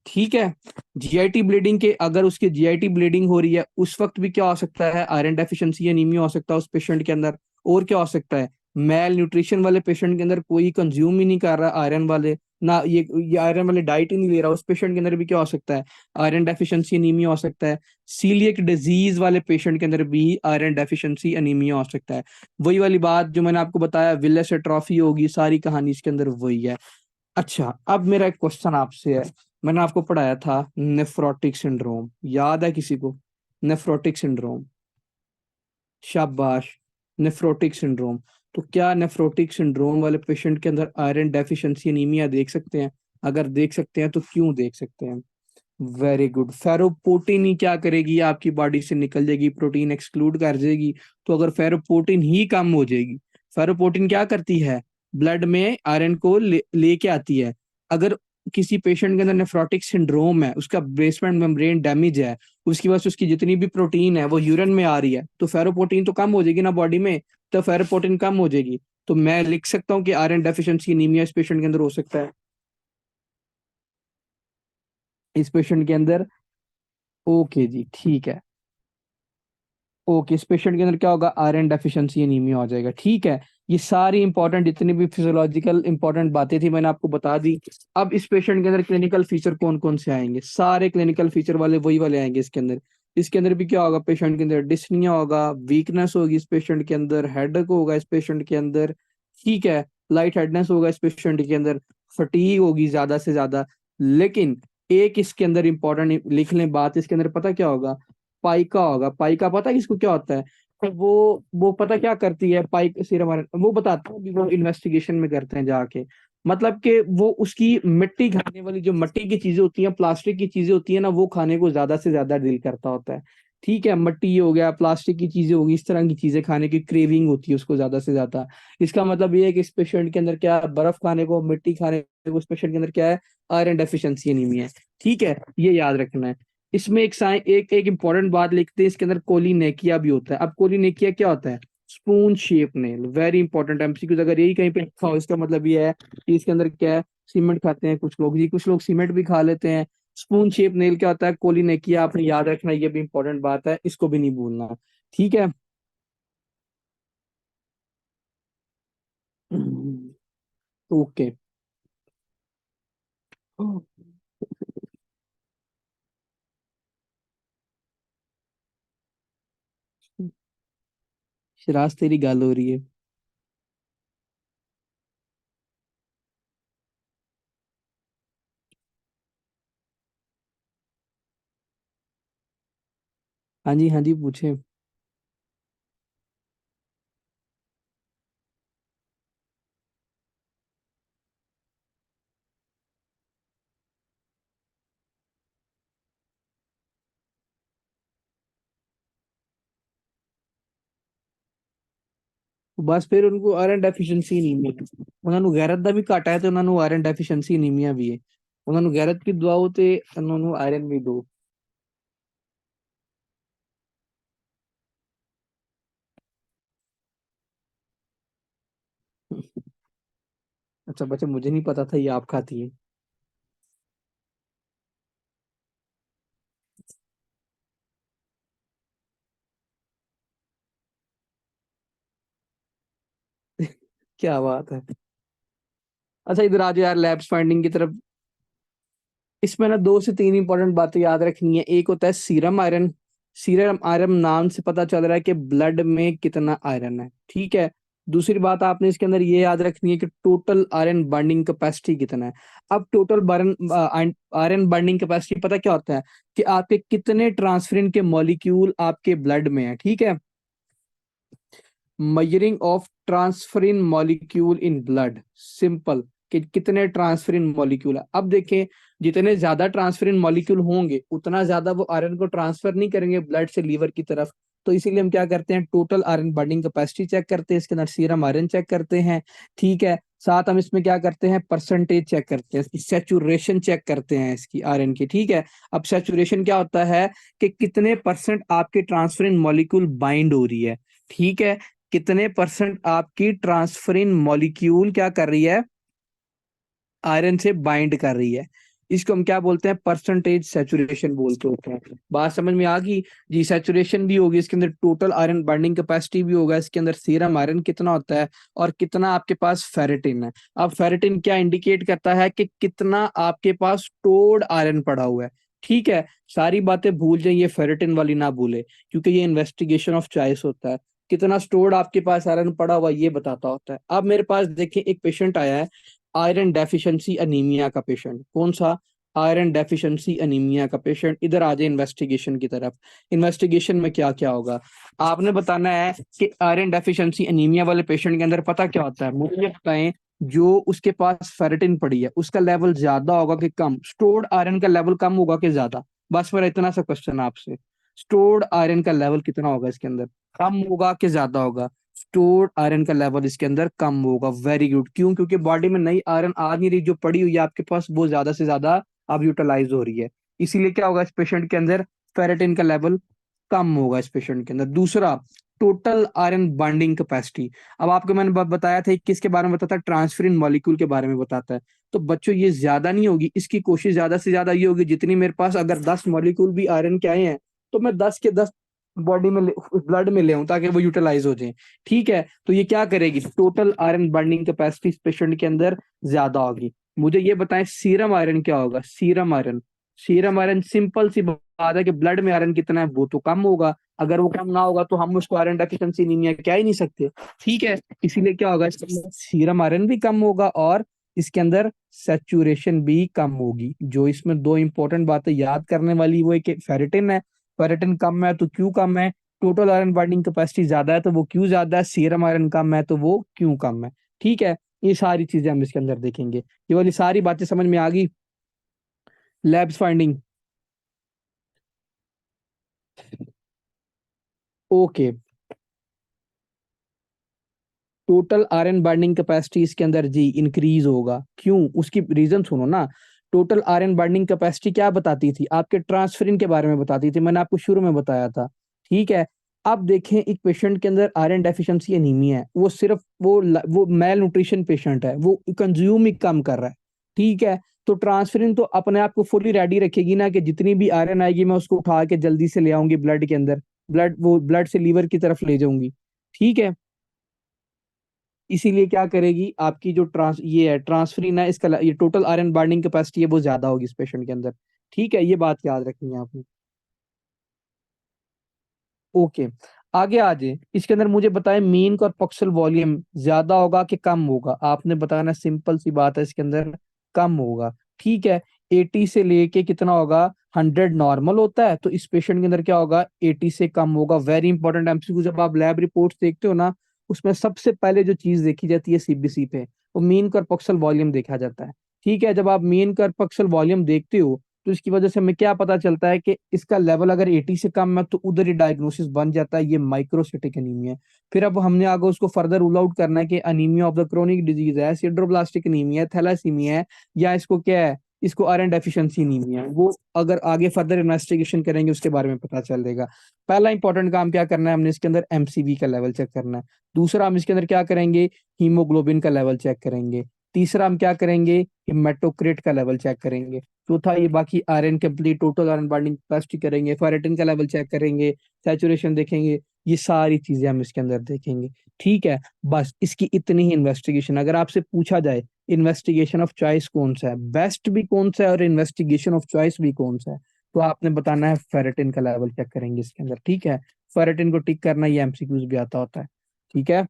A: ठीक है। जीआईटी ब्लीडिंग के, अगर उसकी जीआईटी ब्लीडिंग हो रही है उस वक्त भी क्या हो सकता है, आयरन डेफिशिएंसी एनीमिया हो सकता है उस पेशेंट के अंदर। और क्या हो सकता है, मेल न्यूट्रिशन वाले पेशेंट के अंदर कोई कंज्यूम ही नहीं कर रहा आयरन वाले, ना ये आयरन वाले डाइट ही नहीं ले रहा, उस पेशेंट के अंदर भी क्या हो सकता है, आयरन डेफिशिएंसी एनीमिया हो सकता है। सीलिएक डिजीज वाले पेशेंट के अंदर भी आयरन डेफिशिएंसी एनीमिया हो सकता है। वही वाली बात जो मैंने आपको बताया, विलियस एट्रोफी होगी, सारी कहानी इसके अंदर वही है। अच्छा, अब मेरा एक क्वेश्चन आपसे है। मैंने आपको पढ़ाया था नेफ्रोटिक सिंड्रोम, याद है किसी को? नेफ्रोटिक सिंड्रोम, शाबाश, नेफ्रोटिक सिंड्रोम। तो क्या नेफ्रोटिक सिंड्रोम वाले पेशेंट के अंदर आयरन डेफिशिएंसी एनीमिया देख सकते हैं? अगर देख सकते हैं तो क्यों देख सकते हैं? Very good. फेरोपोटीन ही क्या करेगी, आपकी बॉडी से निकल जाएगी, प्रोटीन एक्सक्लूड कर जाएगी। तो अगर फेरोपोटीन ही कम हो जाएगी, फेरोपोटीन क्या करती है, ब्लड में आयरन को लेके आती है। अगर किसी पेशेंट के अंदर नेफ्रोटिक सिंड्रोम है, उसका बेसमेंट मेम्ब्रेन डैमेज है, उसकी वजह से उसकी जितनी भी प्रोटीन है वो यूरिन में आ रही है, तो फेरोपोटीन तो कम हो जाएगी ना बॉडी में। तो फेरोपोटीन कम हो जाएगी, तो मैं लिख सकता हूँ कि आयरन डेफिशिएंसी एनीमिया इस पेशेंट के अंदर हो सकता है, इस पेशेंट के अंदर। ओके जी, ठीक है। ओके, इस पेशेंट के अंदर क्या होगा, आयरन डेफिशिएंसी एनीमिया हो जाएगा, ठीक है। ये सारी इंपॉर्टेंट जितनी भी फिजियोलॉजिकल इंपॉर्टेंट बातें थी मैंने आपको बता दी। अब इस पेशेंट के अंदर क्लिनिकल फीचर कौन कौन से आएंगे, सारे क्लिनिकल फीचर वाले वही वाले आएंगे इसके अंदर। इसके अंदर भी क्या होगा, पेशेंट के अंदर डिस्निया होगा, वीकनेस होगी इस पेशेंट के अंदर, हेडेक होगा इस पेशेंट के अंदर, ठीक है, लाइट हेडनेस होगा इस पेशेंट के अंदर, फटीग होगी ज्यादा से ज्यादा। लेकिन एक इसके अंदर इंपॉर्टेंट लिख लें बात, इसके अंदर पता क्या होगा, पाइका होगा। पाइका पता है किसको क्या होता है? तो वो पता क्या करती है पाइक सीरम आयरन, वो बताता हूँ अभी, वो इन्वेस्टिगेशन में करते हैं जाके। मतलब कि वो उसकी मिट्टी खाने वाली जो मिट्टी की चीजें होती हैं, प्लास्टिक की चीजें होती है ना, वो खाने को ज्यादा से ज्यादा दिल करता होता है, ठीक है। मिट्टी हो गया, प्लास्टिक की चीजें होगी, इस तरह की चीजें खाने की क्रेविंग होती है उसको ज्यादा से ज्यादा। इसका मतलब ये है कि इस पेशेंट के अंदर क्या है, बर्फ खाने को, मिट्टी खाने को, इस पेशेंट के अंदर क्या है, आयरन डेफिशिएंसी एनीमिया है, ठीक है। ये याद रखना है। इसमें एक इंपॉर्टेंट बात लिखते हैं, इसके अंदर कोलिनेकिया भी होता है। अब कोलिनेकिया क्या होता है, spoon shape nail, very important MCQs, अगर यही कहीं पे लिखा हो इसका मतलब ये है कि इसके अंदर क्या है, सीमेंट खाते हैं कुछ लोग जी, कुछ लोग सीमेंट भी खा लेते हैं। स्पून शेप नेल क्या होता है, कोलिनेकिया, आपने याद रखना, ये भी इंपॉर्टेंट बात है, इसको भी नहीं भूलना, ठीक है। ओके। शराज तेरी गाल हो रही है। हाँ जी, हाँ जी, पूछे। बस फिर उनको आयरन डेफिशिएंसी एनीमिया, उन्होंने गैरत ਦਾ ਵੀ ਘਟ ਹੈ ਤੇ ਉਹਨਾਂ ਨੂੰ ਆਇਰਨ ਡੈਫੀਸ਼ੀਐਂਸੀ ਅਨੀਮੀਆ ਵੀ ਹੈ। ਉਹਨਾਂ ਨੂੰ ਗੈਰਤ ਕੀ ਦਵਾਓ ਤੇ ਉਹਨਾਂ ਨੂੰ ਆਇਰਨ ਵੀ ਦੋ। अच्छा बच्चा, मुझे नहीं पता था ये आप खाती है। क्या बात है। अच्छा इधर आ जाओ यार, लैब्स फाइंडिंग की तरफ। इसमें ना 2 से 3 इंपॉर्टेंट बातें याद रखनी है। एक होता है सीरम आयरन। सीरम आयरन नाम से पता चल रहा है कि ब्लड में कितना आयरन है, ठीक है। दूसरी बात आपने इसके अंदर ये याद रखनी है कि टोटल आयरन बाइंडिंग कैपेसिटी कितना है। अब टोटल आयरन बाइंडिंग कैपेसिटी पता क्या होता है कि आपके कितने ट्रांसफरिन के मॉलिक्यूल आपके ब्लड में है, ठीक है। Measuring of transferrin molecule in blood, simple, कि कितने ट्रांसफरिन मॉलिक्यूल है। अब देखें, जितने ज्यादा ट्रांसफरिन मॉलिक्यूल होंगे उतना ज्यादा वो आयरन को ट्रांसफर नहीं करेंगे ब्लड से लीवर की तरफ। तो इसीलिए हम क्या करते हैं, total iron binding capacity check करते हैं, इसके अंदर सीरम आयरन चेक करते हैं, ठीक है। साथ हम इसमें क्या करते हैं, परसेंटेज चेक करते हैं, सेचुरेशन चेक करते हैं इसकी आयरन की, ठीक है। अब सेचुरेशन क्या होता है कि कितने परसेंट आपके ट्रांसफरिन मॉलिक्यूल बाइंड हो रही है, ठीक है। कितने परसेंट आपकी ट्रांसफरिन मॉलिक्यूल क्या कर रही है, आयरन से बाइंड कर रही है। इसको हम क्या बोलते हैं, परसेंटेज सेचुरेशन बोलते होते हैं। बात समझ में आ गई जी। सेचुरेशन भी होगी, इसके अंदर टोटल आयरन बाइंडिंग कैपेसिटी भी होगा, इसके अंदर सीरम आयरन कितना होता है और कितना आपके पास फेरिटिन है। अब फेरिटिन क्या इंडिकेट करता है कि कितना आपके पास स्टोर्ड आयरन पड़ा हुआ है, ठीक है। सारी बातें भूल जाइए, फेरिटिन वाली ना भूले, क्योंकि ये इन्वेस्टिगेशन ऑफ चॉइस होता है। कितना स्टोर्ड आपके पास आयरन पड़ा हुआ ये बताता होता है। अब मेरे पास देखिए एक पेशेंट आया है, आयरन डेफिशिएंसी अनीमिया का पेशेंट। कौन सा, आयरन डेफिशिएंसी अनीमिया का पेशेंट। इधर आ जाए इन्वेस्टिगेशन की तरफ। इन्वेस्टिगेशन में क्या क्या होगा, आपने बताना है कि आयरन डेफिशिएंसी अनीमिया वाले पेशेंट के अंदर पता क्या होता है, मुझे ये बताएं। जो उसके पास फेरिटिन पड़ी है उसका लेवल ज्यादा होगा कि कम, स्टोर्ड आयरन का लेवल कम होगा कि ज्यादा। बस मेरा इतना सा क्वेश्चन आपसे, स्टोर्ड आयरन का लेवल कितना होगा इसके अंदर, कम होगा कि ज्यादा होगा। स्टोर्ड आयरन का लेवल इसके अंदर कम होगा, वेरी गुड। क्यों, क्योंकि बॉडी में नई आयरन आ नहीं रही, जो पड़ी हुई है आपके पास वो ज्यादा से ज्यादा अब यूटिलाइज हो रही है। इसीलिए क्या होगा इस पेशेंट के अंदर, फेरेटिन का लेवल कम होगा इस पेशेंट के अंदर। दूसरा, टोटल आयरन बाइंडिंग कैपेसिटी। अब आपको मैंने बताया था किसके बारे में बताता है, ट्रांसफरिन मॉलिक्यूल के बारे में बताता है। तो बच्चों ये ज्यादा नहीं होगी, इसकी कोशिश ज्यादा से ज्यादा ये होगी, जितनी मेरे पास अगर 10 मॉलिक्यूल भी आयरन के आए हैं तो मैं 10 के 10 बॉडी में ब्लड में ले आऊं ताकि वो यूटिलाइज हो जाए, ठीक है। तो ये क्या करेगी, टोटल आयरन बाइंडिंग कैपेसिटी इस पेशेंट के अंदर ज्यादा होगी। मुझे ये बताएं सीरम आयरन क्या होगा, serum iron. Serum iron simple सी बात है कि ब्लड में आयरन कितना है वो तो कम होगा। अगर वो कम ना होगा तो हम उसको आयरन डेफिशिएंसी एनीमिया कह ही नहीं सकते, ठीक है। इसीलिए क्या होगा, इसके अंदर सीरम आयरन भी कम होगा और इसके अंदर सेचुरेशन भी कम होगी। जो इसमें दो इंपॉर्टेंट बातें याद करने वाली, वो एक फेरिटिन है, फेरिटिन कम है तो क्यों कम है, टोटल आयरन बाइंडिंग कैपेसिटी ज्यादा है तो वो क्यों ज्यादा है, सीरम आयरन कम है तो वो क्यों कम है, ठीक है। ये सारी चीजें हम इसके अंदर देखेंगे। ये वाली सारी बातें समझ में आ गई। Labs finding, okay. Total iron binding capacity इसके अंदर जी इंक्रीज होगा, क्यों, उसकी रीजन सुनो ना। टोटल आयरन बाइंडिंग कैपेसिटी क्या बताती थी, आपके ट्रांसफरिन के बारे में बताती थी, मैंने आपको शुरू में बताया था, ठीक है। अब देखें एक पेशेंट के अंदर आयरन डेफिशिएंसी एनीमिया है, वो सिर्फ वो मेल न्यूट्रिशन पेशेंट है, वो कंज्यूम ही कम कर रहा है, ठीक है। तो ट्रांसफरिन तो अपने आप को फुली रेडी रखेगी ना कि जितनी भी आयरन आएगी मैं उसको उठा के जल्दी से ले आऊंगी ब्लड के अंदर, ब्लड से लीवर की तरफ ले जाऊंगी, ठीक है। इसीलिए क्या करेगी आपकी जो ये है ट्रांसफरिन है, इसका ये टोटल आयरन बाइंडिंग कैपेसिटी है वो ज्यादा होगी इस पेशेंट के अंदर, ठीक है। ये बात याद रखनी है आपने, ओके। आगे आ जाए, इसके अंदर मुझे बताएं मीन कॉर्पस्कल वॉल्यूम ज्यादा होगा कि कम होगा, आपने बताना, सिंपल सी बात है, इसके अंदर कम होगा, ठीक है। 80 से लेके कितना होगा, 100 नॉर्मल होता है, तो इस पेशेंट के अंदर क्या होगा, 80 से कम होगा। वेरी इंपॉर्टेंट एमसीक्यू, जब आप लैब रिपोर्ट्स देखते हो ना, उसमें सबसे पहले जो चीज देखी जाती है सीबीसी पे, वो मीन कॉर्पस्कल वॉल्यूम देखा जाता है, ठीक है। जब आप मीन कॉर्पस्कल वॉल्यूम देखते हो तो इसकी वजह से हमें क्या पता चलता है कि इसका लेवल अगर 80 से कम है तो उधर ही डायग्नोसिस बन जाता है, ये माइक्रोसिटिक अनीमिया है। फिर अब हमने आगे उसको फर्दर रूल आउट करना है कि anaemia of the chronic disease है, सिड्रोब्लास्टिक अनीमिया है, थैलासीमिया है, या इसको क्या है, इसको आयरन डेफिशिएंसी अनीमिया है। वो अगर आगे फर्दर इन्वेस्टिगेशन करेंगे उसके बारे में पता चलेगा। पहला इंपॉर्टेंट काम क्या करना है, हमने इसके अंदर एमसीवी का लेवल चेक करना है। दूसरा हम इसके अंदर क्या करेंगे, हीमोग्लोबिन का लेवल चेक करेंगे। तीसरा हम क्या करेंगे, हिमेटोक्रिट का लेवल चेक करेंगे। चौथा ये बाकी iron complete total iron binding capacity करेंगे, फेरेटिन का लेवल चेक करेंगे, सेचुरेशन देखेंगे। ये सारी चीजें हम इसके अंदर देखेंगे, ठीक है। बस इसकी इतनी ही इन्वेस्टिगेशन। अगर आपसे पूछा जाए इन्वेस्टिगेशन ऑफ चॉइस कौन सा है, बेस्ट भी कौन सा है और इन्वेस्टिगेशन ऑफ चॉइस भी कौन सा है, तो आपने बताना है फेरेटिन का लेवल चेक करेंगे इसके अंदर, ठीक है। फेरेटिन को टिक करना, ये एमसीक्यूज भी आता होता है, ठीक है।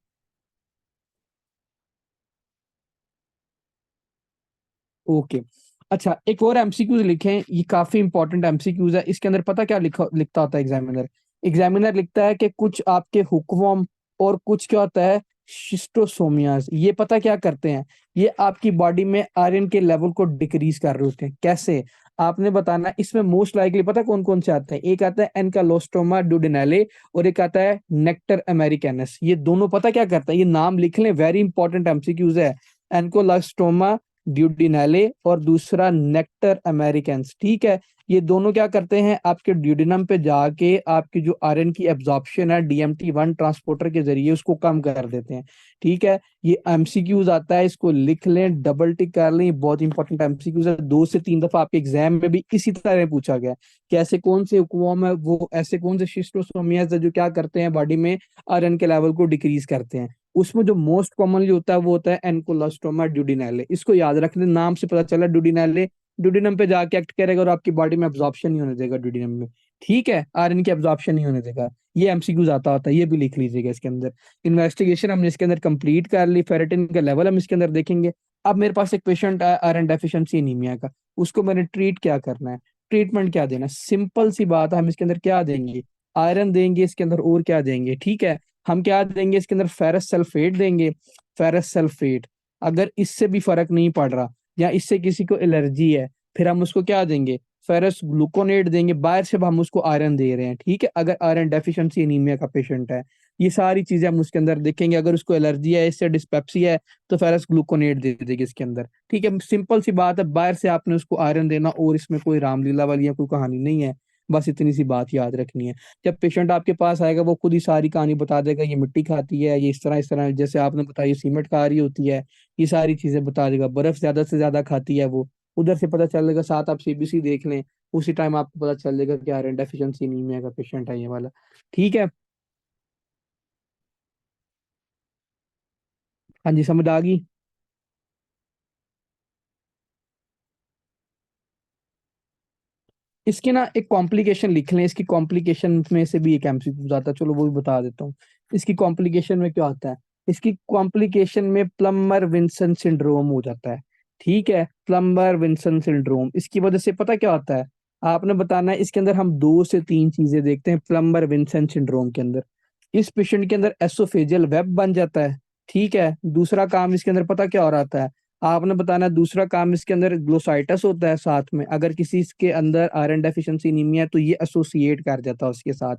A: ओके। अच्छा, एक और एमसीक्यूज लिखे हैं, ये काफी इंपॉर्टेंट एमसीक्यूज है। इसके अंदर पता क्या लिखता होता है एग्जामिनर? एग्जामिनर लिखता है कि कुछ आपके हुक्वम और कुछ क्या होता है, शिस्टोसोमियाज, ये पता क्या करते हैं, ये आपकी बॉडी में आयरन के लेवल को डिक्रीज कर रहे होते हैं। कैसे? आपने बताना है। इसमें मोस्ट लाइकली पता कौन कौन से आते हैं? एक आता है एनकालोस्टोमा ड्यूडेनाले और एक आता है नेक्टर अमेरिकैनस। ये दोनों पता क्या करता है, ये नाम लिख लें, वेरी इंपॉर्टेंट एमसीक्यूज है। एनकोलास्टोमा ड्यूडिनाले और दूसरा नेक्टर अमेरिकन्स, ठीक है। ये दोनों क्या करते हैं, आपके ड्यूडिनम पे जाके आपकी जो आयरन की एब्जॉर्प्शन है DMT1 ट्रांसपोर्टर के जरिए उसको कम कर देते हैं, ठीक है। ये एमसीक्यूज आता है, इसको लिख लें, डबल टिक कर लें, ये बहुत इंपॉर्टेंट एमसीक्यूज है। 2 से 3 दफा आपके एग्जाम में भी इसी तरह पूछा गया कि ऐसे कौन से हुक्म है, वो ऐसे कौन से शिस्टोसोमियाज है जो क्या करते हैं, बॉडी में आयरन के लेवल को डिक्रीज करते हैं। उसमें जो मोस्ट कॉमनली होता है वो होता है एनकोलास्टोमा ड्यूडिनाले। इसको याद रख लें, नाम से पता चला ड्यूडिनाले, ड्यूडिनम पे जाके एक्ट करेगा और आपकी बॉडी में एब्जॉर्प्शन नहीं होने देगा ड्यूडिनम में, ठीक है, आयरन की एब्जॉर्प्शन नहीं होने देगा। ये एमसीक्यूज आता होता है, ये भी लिख लीजिएगा इसके अंदर। इन्वेस्टिगेशन हमने इसके अंदर कंप्लीट कर ली, फेरेटिन का लेवल हम इसके अंदर देखेंगे। अब मेरे पास एक पेशेंट है आयरन डेफिशिएंसी एनीमिया का, उसको मैंने ट्रीट क्या करना है, ट्रीटमेंट क्या देना है, सिंपल सी बात है, हम इसके अंदर क्या देंगे, आयरन देंगे इसके अंदर, और क्या देंगे, ठीक है। हम क्या देंगे इसके अंदर, फेरस सल्फेट देंगे। फेरस सल्फेट, अगर इससे भी फर्क नहीं पड़ रहा या इससे किसी को एलर्जी है, फिर हम उसको क्या देंगे, फेरस ग्लूकोनेट देंगे। बाहर से हम उसको आयरन दे रहे हैं, ठीक है, अगर आयरन डेफिशिएंसी एनीमिया का पेशेंट है। ये सारी चीजें हम उसके अंदर देखेंगे। अगर उसको एलर्जी है, इससे डिस्पेप्सी है, तो फेरस ग्लूकोनेट दे देंगे इसके अंदर, ठीक है। सिंपल सी बात है, बाहर से आपने उसको आयरन देना, और इसमें कोई रामलीला वाली या कोई कहानी नहीं है। बस इतनी सी बात याद रखनी है। जब पेशेंट आपके पास आएगा, वो खुद ही सारी कहानी बता देगा, ये मिट्टी खाती है, ये इस तरह जैसे आपने बताया सीमेंट खा रही होती है, ये सारी चीजें बता देगा। बर्फ ज्यादा से ज्यादा खाती है वो, उधर से पता चलेगा। साथ आप CBC देख लें, उसी टाइम आपको पता चल जाएगा कि आयरन डेफिशिएंसी एनीमिया का पेशेंट है ये वाला, ठीक है। हाँ जी, समझ आ गई। इसके ना एक कॉम्प्लिकेशन लिख लें, इसकी कॉम्प्लिकेशन में से भी एक MCQ आता है, चलो वो भी बता देता हूँ। इसकी कॉम्प्लिकेशन में क्या होता है, इसकी कॉम्प्लिकेशन में प्लम्बर विंसन सिंड्रोम हो जाता है, ठीक है। प्लम्बर विंसन सिंड्रोम, इसकी वजह से पता क्या होता है, आपने बताना है। इसके अंदर हम 2 से 3 चीजें देखते हैं प्लम्बर विंसन सिंड्रोम के अंदर। इस पेशेंट के अंदर एसोफेजियल वेब बन जाता है, ठीक है। दूसरा काम इसके अंदर पता क्या हो रहा है, आपने बताना है। दूसरा काम इसके अंदर ग्लोसाइटस होता है साथ में, अगर किसी के अंदर आयरन डेफिशिएंसी एनीमिया है तो ये एसोसिएट कर जाता है उसके साथ,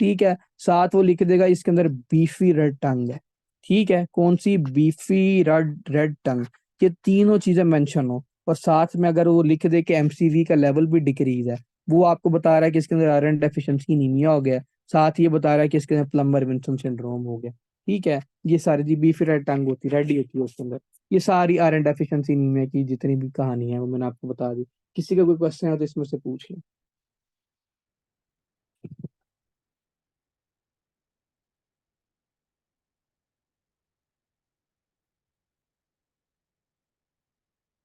A: ठीक है। साथ वो लिख देगा इसके अंदर बीफी रेड टंग है, ठीक है। कौन सी? बीफी रेड रेड टंग। ये तीनों चीजें मेंशन हो, और साथ में अगर वो लिख दे कि MCV का लेवल भी डिक्रीज है, वो आपको बता रहा है कि इसके अंदर आयरन डेफिशिएंसी एनीमिया हो गया। साथ ये बता रहा है कि इसके अंदर प्लम्बर विंसन सिंड्रोम हो गया, ठीक है। ये सारी जी बीफी रेड टंग होती है, रेड ही होती है उसके अंदर। ये सारी आयरन डेफिशिएंसी एनीमिया की जितनी भी कहानी है वो मैंने आपको बता दी। किसी का कोई क्वेश्चन है तो इसमें से पूछ लें।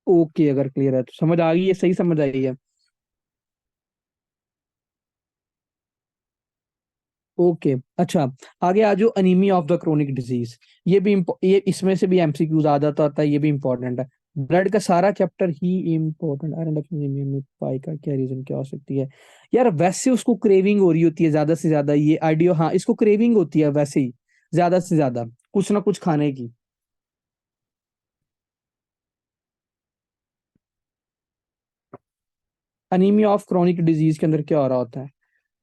A: ओके, अगर क्लियर है तो समझ आ गई है, सही समझ आई है। ओके। अच्छा, आगे आ जाओ, anaemia of the chronic disease. ये इसमें से भी MCQs आ जाता होता है, ये भी इंपॉर्टेंट है। ब्लड का सारा चैप्टर ही इम्पोर्टेंट। आयरन डेफिशिएंसी में पाई का क्या रीजन क्या हो सकती है? यार वैसे उसको क्रेविंग हो रही होती है ज्यादा से ज्यादा, ये आइडियो, हाँ, इसको क्रेविंग होती है वैसे ही ज्यादा से ज्यादा कुछ ना कुछ खाने की। अनीमिया ऑफ क्रोनिक डिजीज के अंदर क्या हो रहा होता है,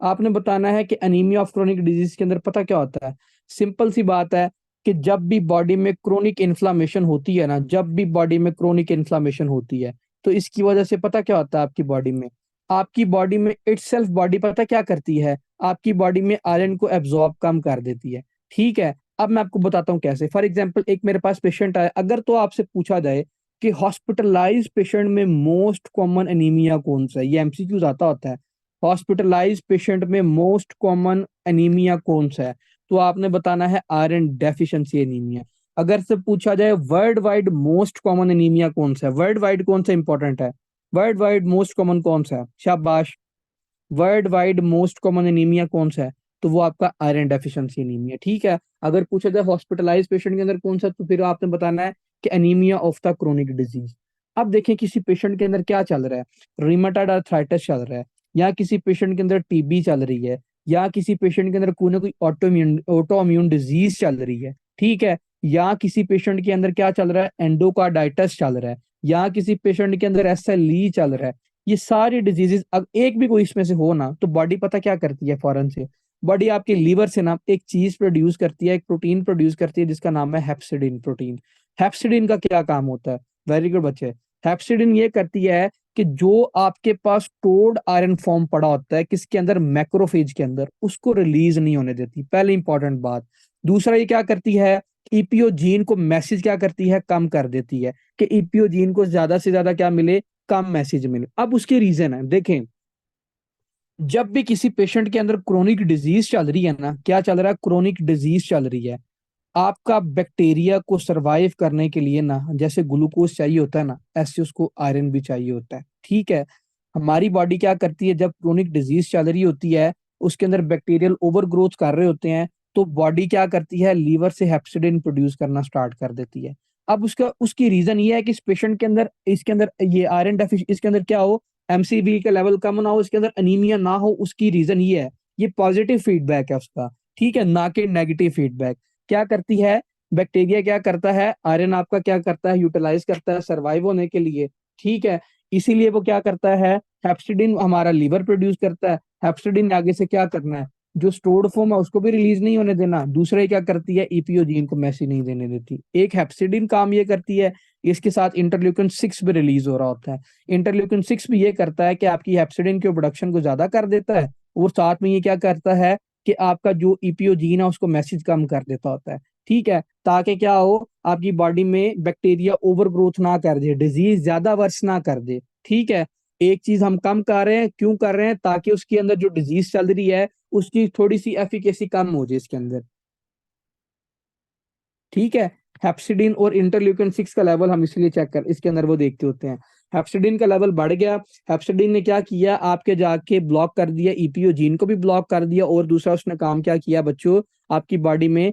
A: आपने बताना है कि अनीमिया ऑफ क्रोनिक डिजीज के अंदर पता क्या होता है। सिंपल सी बात है कि जब भी बॉडी में क्रोनिक इन्फ्लामेशन होती है ना, जब भी बॉडी में क्रोनिक इन्फ्लामेशन होती है, तो इसकी वजह से पता क्या होता है, आपकी बॉडी में इटसेल्फ बॉडी पता क्या करती है, आपकी बॉडी में आयरन को एब्जॉर्ब कम कर देती है, ठीक है। अब मैं आपको बताता हूँ कैसे। फॉर एग्जाम्पल, एक मेरे पास पेशेंट आया, अगर तो आपसे पूछा जाए कि हॉस्पिटलाइज पेशेंट में मोस्ट कॉमन एनीमिया कौन सा है, ये MCQs आता होता है। हॉस्पिटलाइज पेशेंट में मोस्ट कॉमन एनीमिया कौन सा है, तो आपने बताना है आयरन डेफिशिएंसी एनीमिया। अगर से पूछा जाए world wide most common anaemia कौन सा है, वर्ल्ड वाइड कौन सा इंपॉर्टेंट है, वर्ल्ड वाइड मोस्ट कॉमन कौन सा है, शाबाश। World wide most common anaemia कौन सा है, तो वो आपका आयरन डेफिशिएंसी एनीमिया, ठीक है। अगर पूछा जाए हॉस्पिटलाइज पेशेंट के अंदर कौन सा, तो फिर आपने बताना है कि anaemia of the chronic disease. अब देखें किसी पेशेंट के अंदर क्या चल रहा है, रिमेटॉइड अर्थराइटिस चल रहा है, या किसी पेशेंट के अंदर टीबी चल रही है, या किसी पेशेंट के अंदर कोई ना कोई ऑटो इम्यून डिजीज चल रही है, ठीक है, या किसी पेशेंट के अंदर क्या चल रहा है, एंडोकार्डाइटिस चल रहा है, या किसी पेशेंट के अंदर एसएलई चल रहा है। ये सारी डिजीजेस, अब एक भी कोई इसमें से हो ना, तो बॉडी पता क्या करती है फौरन से, बॉडी आपके लीवर से ना एक चीज प्रोड्यूस करती है, एक प्रोटीन प्रोड्यूस करती है जिसका नाम है हेप्सिडिन प्रोटीन। हेप्सिडिन का क्या काम होता है, वेरी गुड बच्चे, हेप्सिडिन ये करती है कि जो आपके पास स्टोर्ड आयरन फॉर्म पड़ा होता है किसके अंदर, मैक्रोफेज के अंदर, उसको रिलीज नहीं होने देती, पहली इंपॉर्टेंट बात। दूसरा ये क्या करती है, ईपीओ जीन को मैसेज क्या करती है, कम कर देती है, कि ईपीओ जीन को ज्यादा से ज्यादा क्या मिले, कम मैसेज मिले। अब उसके रीजन है, देखें, जब भी किसी पेशेंट के अंदर क्रोनिक डिजीज चल रही है ना, क्या चल रहा है, क्रोनिक डिजीज चल रही है, आपका बैक्टीरिया को सरवाइव करने के लिए ना, जैसे ग्लूकोज चाहिए होता है ना, ऐसे उसको आयरन भी चाहिए होता है, ठीक है। हमारी बॉडी क्या करती है, जब क्रोनिक डिजीज चल रही होती है, उसके अंदर बैक्टीरियल ओवर ग्रोथ कर रहे होते हैं, तो बॉडी क्या करती है, लीवर से हेप्सिडिन प्रोड्यूस करना स्टार्ट कर देती है। अब उसका उसकी रीजन ये है कि इस पेशेंट के अंदर, इसके अंदर ये आयरन डेफिश इसके अंदर क्या हो, एमसीवी का लेवल कम ना हो, इसके अंदर अनीमिया ना हो, उसकी रीजन ये है। ये पॉजिटिव फीडबैक है उसका, ठीक है, ना कि नेगेटिव फीडबैक। क्या करती है, बैक्टीरिया क्या करता है, आयरन आपका क्या करता है, यूटिलाइज करता है सरवाइव होने के लिए, ठीक है। इसीलिए वो क्या करता है, हेप्सिडिन हमारा लीवर प्रोड्यूस करता है। हेप्सिडिन ने आगे से क्या करना है, जो स्टोर्ड फॉर्म है उसको भी रिलीज नहीं होने देना। दूसरा ये क्या करती है, ईपीओ जीन को मैसेज नहीं देने देती। एक हेप्सिडिन काम ये करती है, इसके साथ इंटरल्यूकिन 6 भी रिलीज हो रहा होता है। इंटरल्यूकिन 6 भी ये करता है कि आपकी हेप्सिडिन के प्रोडक्शन को ज्यादा कर देता है, और साथ में ये क्या करता है कि आपका जो ईपीओ जीन है उसको मैसेज कम कर देता होता है, ठीक है, ताकि क्या हो, आपकी बॉडी में बैक्टीरिया ओवर ग्रोथ ना कर दे, डिजीज ज्यादा वर्ष ना कर दे, ठीक है। एक चीज हम कम कर रहे हैं, क्यों कर रहे हैं, ताकि उसके अंदर जो डिजीज चल रही है उसकी थोड़ी सी एफिकेसी कम हो जाए इसके अंदर, ठीक है। हेप्सिडिन और इंटरल्यूकिन 6 का लेवल हम इसलिए चेक कर इसके अंदर वो देखते होते हैं। हेप्सिडिन का लेवल बढ़ गया, हेप्सिडिन ने क्या किया, आपके जाके ब्लॉक कर दिया, ईपीओ जीन को भी ब्लॉक कर दिया, और दूसरा उसने काम क्या किया बच्चों, आपकी बॉडी में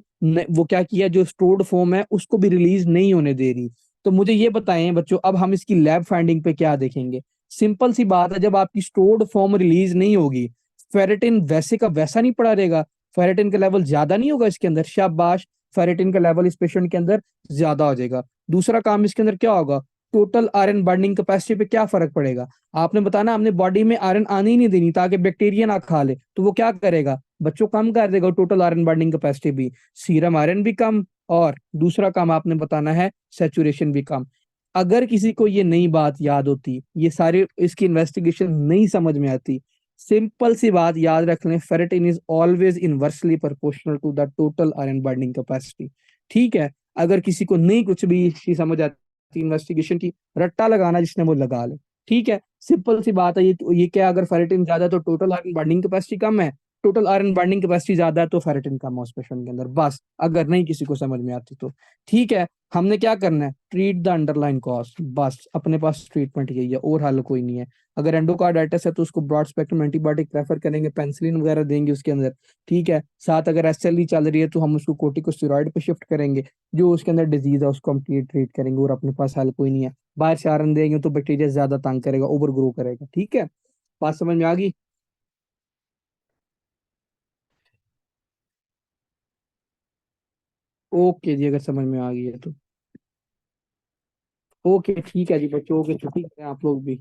A: वो क्या किया, जो स्टोर्ड फॉर्म है उसको भी रिलीज नहीं होने दे रही। तो मुझे ये बताएं बच्चों, अब हम इसकी लैब फाइंडिंग पे क्या देखेंगे। सिंपल सी बात है, जब आपकी स्टोर्ड फॉर्म रिलीज नहीं होगी, फेरेटिन वैसे का वैसा नहीं पड़ा रहेगा, फेरेटिन का लेवल ज्यादा नहीं होगा इसके अंदर, शाबाश, फेरेटिन का लेवल इस पेशेंट के अंदर ज्यादा हो जाएगा। दूसरा काम इसके अंदर क्या होगा, टोटल आयरन बाइंडिंग कैपेसिटी पे क्या फर्क पड़ेगा। आपने बताना, हमने बॉडी में आयरन आने ही नहीं देनी ताकि बैक्टीरिया ना खा ले, तो वो क्या करेगा बच्चों, कम कर देगा टोटल आयरन बाइंडिंग कैपेसिटी भी, सीरम आयरन भी कम, और दूसरा काम आपने बताना है, सेचुरेशन भी कम। अगर किसी को ये नई बात याद होती, ये सारी इसकी इन्वेस्टिगेशन नहीं समझ में आती, सिंपल सी बात याद रख लें, ferritin is always inversely proportional to the total iron binding capacity, ठीक है। अगर किसी को नहीं कुछ भी इसकी समझ आती इन्वेस्टिगेशन की, रट्टा लगाना जिसने वो लगा ले, ठीक है, सिंपल सी बात है। ये क्या, अगर फेरेटिन ज्यादा है तो टोटल आयरन बाइंडिंग कैपेसिटी कम है, टोटल आयरन बाइंडिंग कैपेसिटी ज्यादा है तो फेरेटिन कम है उस पेशेंट के अंदर, बस। अगर नहीं किसी को समझ में आती तो, ठीक है, हमने क्या करना है, ट्रीट द अंडरलाइन कॉज, बस अपने पास ट्रीटमेंट यही है, और हल कोई नहीं है। अगर एंडोकार्डाइटिस है तो उसको ब्रॉड स्पेक्ट्रम एंटीबायोटिक प्रेफर करेंगे, पेंसिलिन वगैरह देंगे उसके अंदर, ठीक है। साथ अगर एसएलई चल रही है तो हम उसको कोर्टिकोस्टेरॉइड पे शिफ्ट करेंगे, जो उसके अंदर डिजीज है उसको हम ट्रीट करेंगे, और अपने पास हल कोई नहीं है। बाहर से आयरन देंगे तो बैक्टीरिया ज्यादा तंग करेगा, ओवर ग्रो करेगा, ठीक है। बात समझ में आ गई। ओके जी, अगर समझ में आ गई है तो ओके, ठीक है जी बच्चों, ओके, छुट्टी करें आप लोग भी।